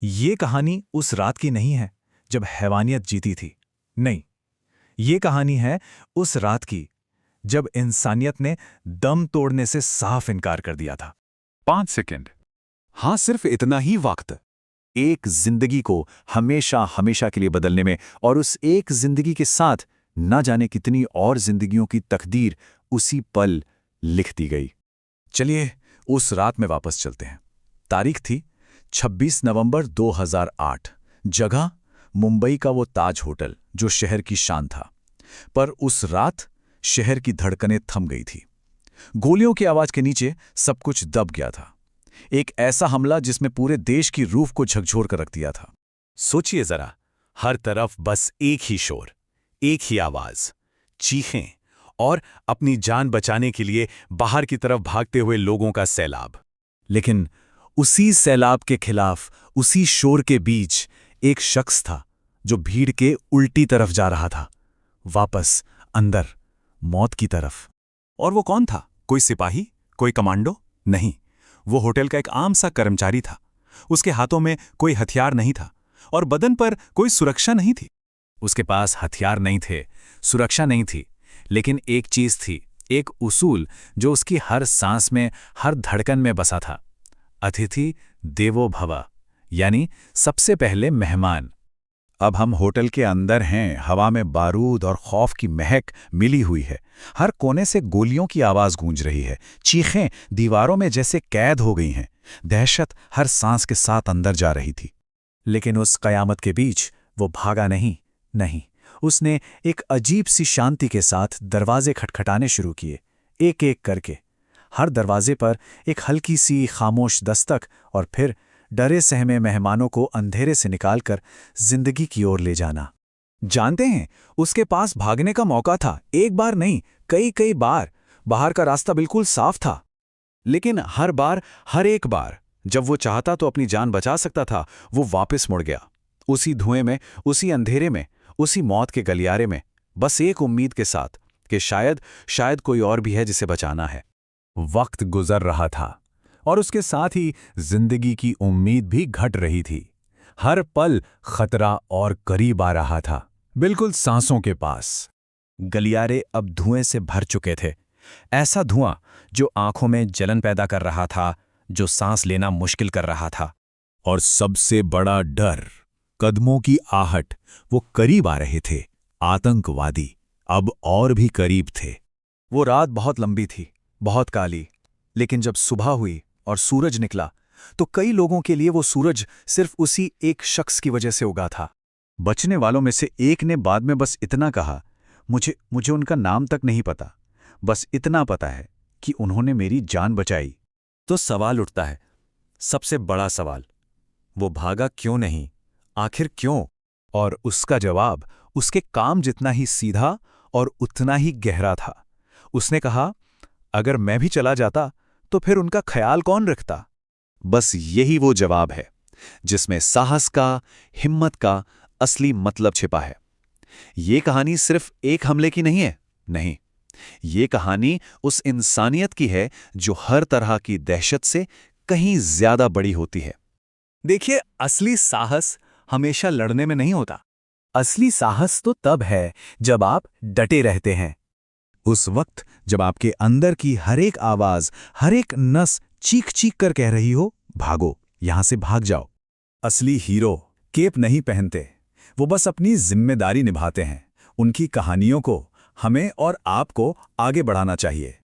ये कहानी उस रात की नहीं है जब हैवानियत जीती थी। नहीं, ये कहानी है उस रात की जब इंसानियत ने दम तोड़ने से साफ इनकार कर दिया था। 5 सेकंड। हाँ, सिर्फ इतना ही वक्त। एक जिंदगी को हमेशा हमेशा के लिए बदलने में, और उस एक जिंदगी के साथ ना जाने कितनी और जिंदगियों की तकदीर उसी पल लिख दी गई। चलिए उस रात में वापस चलते हैं। तारीख थी 26 नवंबर 2008। जगह मुंबई का वो ताज होटल जो शहर की शान था। पर उस रात शहर की धड़कनें थम गई थी। गोलियों की आवाज के नीचे सब कुछ दब गया था। एक ऐसा हमला जिसमें पूरे देश की रूह को झकझोर कर रख दिया था। सोचिए जरा, हर तरफ बस एक ही शोर, एक ही आवाज, चीखें और अपनी जान बचाने के लिए बाहर की तरफ भागते हुए लोगों का सैलाब। लेकिन उसी सैलाब के खिलाफ, उसी शोर के बीच एक शख्स था जो भीड़ के उल्टी तरफ जा रहा था, वापस अंदर, मौत की तरफ। और वो कौन था? कोई सिपाही, कोई कमांडो? नहीं, वो होटल का एक आम सा कर्मचारी था। उसके हाथों में कोई हथियार नहीं था और बदन पर कोई सुरक्षा नहीं थी। उसके पास हथियार नहीं थे, सुरक्षा नहीं थी, लेकिन एक चीज थी, एक उसूल जो उसकी हर सांस में, हर धड़कन में बसा था। अतिथि देवो भव, यानी सबसे पहले मेहमान। अब हम होटल के अंदर हैं, हवा में बारूद और खौफ की महक मिली हुई है। हर कोने से गोलियों की आवाज गूंज रही है, चीखें दीवारों में जैसे कैद हो गई हैं। दहशत हर सांस के साथ अंदर जा रही थी। लेकिन उस कयामत के बीच वो भागा नहीं, नहीं, उसने एक अजीब सी शांति के साथ दरवाजे खटखटाने शुरू किए, एक एक करके। हर दरवाजे पर एक हल्की सी खामोश दस्तक, और फिर डरे सहमे मेहमानों को अंधेरे से निकालकर जिंदगी की ओर ले जाना। जानते हैं, उसके पास भागने का मौका था, एक बार नहीं, कई कई बार। बाहर का रास्ता बिल्कुल साफ था, लेकिन हर बार, हर एक बार जब वो चाहता तो अपनी जान बचा सकता था, वो वापस मुड़ गया। उसी धुएं में, उसी अंधेरे में, उसी मौत के गलियारे में, बस एक उम्मीद के साथ कि शायद कोई और भी है जिसे बचाना है। वक्त गुजर रहा था और उसके साथ ही जिंदगी की उम्मीद भी घट रही थी। हर पल खतरा और करीब आ रहा था, बिल्कुल सांसों के पास। गलियारे अब धुएं से भर चुके थे, ऐसा धुआं जो आंखों में जलन पैदा कर रहा था, जो सांस लेना मुश्किल कर रहा था। और सबसे बड़ा डर, कदमों की आहट, वो करीब आ रहे थे। आतंकवादी अब और भी करीब थे। वो रात बहुत लंबी थी, बहुत काली, लेकिन जब सुबह हुई और सूरज निकला तो कई लोगों के लिए वो सूरज सिर्फ उसी एक शख्स की वजह से उगा था। बचने वालों में से एक ने बाद में बस इतना कहा, मुझे उनका नाम तक नहीं पता, बस इतना पता है कि उन्होंने मेरी जान बचाई। तो सवाल उठता है, सबसे बड़ा सवाल, वो भागा क्यों नहीं, आखिर क्यों? और उसका जवाब उसके काम जितना ही सीधा और उतना ही गहरा था। उसने कहा, अगर मैं भी चला जाता तो फिर उनका ख्याल कौन रखता? बस यही वो जवाब है जिसमें साहस का, हिम्मत का असली मतलब छिपा है। ये कहानी सिर्फ एक हमले की नहीं है, नहीं, ये कहानी उस इंसानियत की है जो हर तरह की दहशत से कहीं ज्यादा बड़ी होती है। देखिए, असली साहस हमेशा लड़ने में नहीं होता। असली साहस तो तब है जब आप डटे रहते हैं। उस वक्त जब आपके अंदर की हर एक आवाज, हर एक नस चीख चीख कर कह रही हो, भागो, यहां से भाग जाओ। असली हीरो केप नहीं पहनते, वो बस अपनी जिम्मेदारी निभाते हैं। उनकी कहानियों को हमें और आपको आगे बढ़ाना चाहिए।